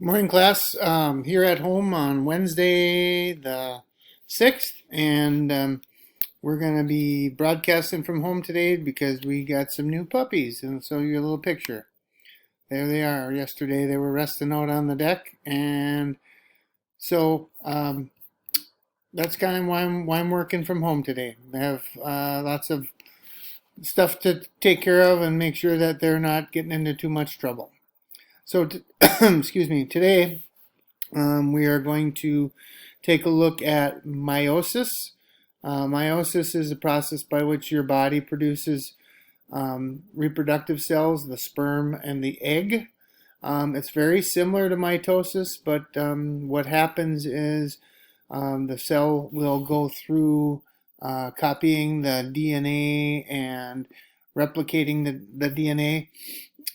Morning class, here at home on Wednesday the 6th, and we're going to be broadcasting from home today because we got some new puppies. And so you a little picture. There they are. Yesterday they were resting out on the deck, and so that's kind of why I'm working from home today. I have lots of stuff to take care of and make sure that they're not getting into too much trouble. So, excuse me, today we are going to take a look at meiosis. Meiosis is a process by which your body produces reproductive cells, the sperm and the egg. It's very similar to mitosis, but what happens is the cell will go through copying the DNA and replicating the DNA,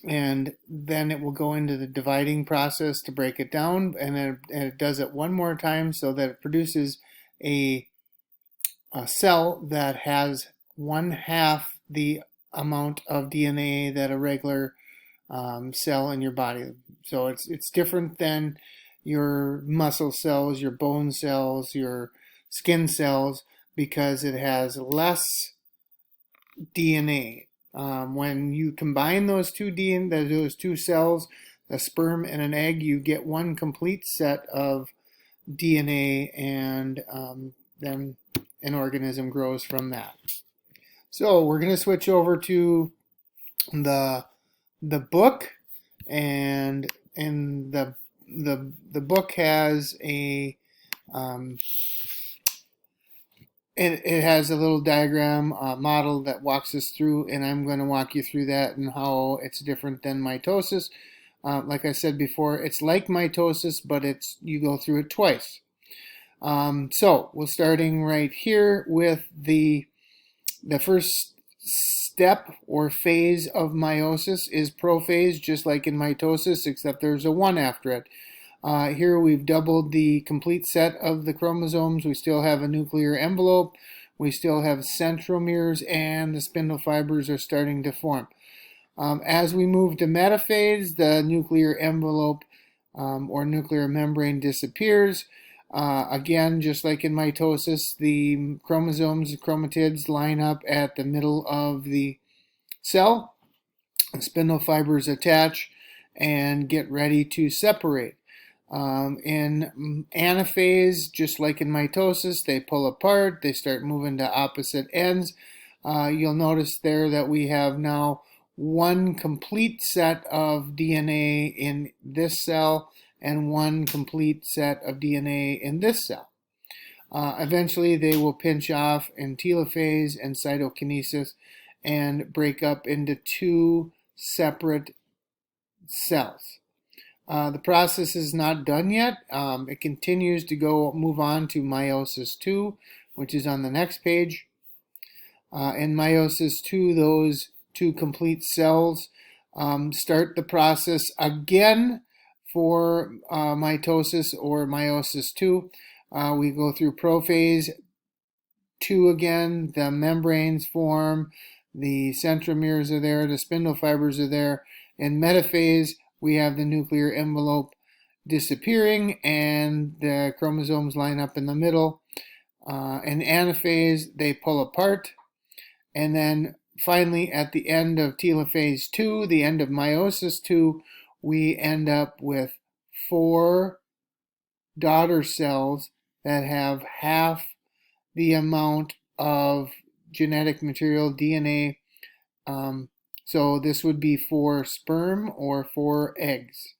and then it will go into the dividing process to break it down, and it does it one more time so that it produces a, a cell that has one half the amount of DNA that a regular cell in your body. So it's different than your muscle cells, your bone cells, your skin cells, because it has less DNA. When you combine those those two cells, a sperm and an egg, you get one complete set of DNA, and then an organism grows from that. So we're going to switch over to the the book, and in the book has a um, it has a little diagram model that walks us through, and I'm going to walk you through that and how it's different than mitosis. Like I said before, it's like mitosis, but you go through it twice. So we're starting right here with the first step or phase of meiosis is prophase, just like in mitosis, except there's a 1 after it. Here we've doubled the complete set of the chromosomes. We still have a nuclear envelope. We still have centromeres, and the spindle fibers are starting to form. As we move to metaphase, the nuclear envelope or nuclear membrane disappears. Again, just like in mitosis, the chromosomes, chromatids, line up at the middle of the cell. The spindle fibers attach and get ready to separate. In anaphase, just like in mitosis, they pull apart, they start moving to opposite ends. You'll notice there that we have now one complete set of DNA in this cell and one complete set of DNA in this cell. Eventually, they will pinch off in telophase and cytokinesis and break up into two separate cells. The process is not done yet. It continues to move on to meiosis 2, which is on the next page. In meiosis 2, those two complete cells start the process again for mitosis or meiosis 2. We go through prophase 2 again. The membranes form, the centromeres are there, the spindle fibers are there. In metaphase, we have the nuclear envelope disappearing and the chromosomes line up in the middle. In anaphase, they pull apart. And then finally, at the end of telophase 2, the end of meiosis 2, we end up with 4 daughter cells that have half the amount of genetic material, DNA. So this would be 4 sperm or 4 eggs.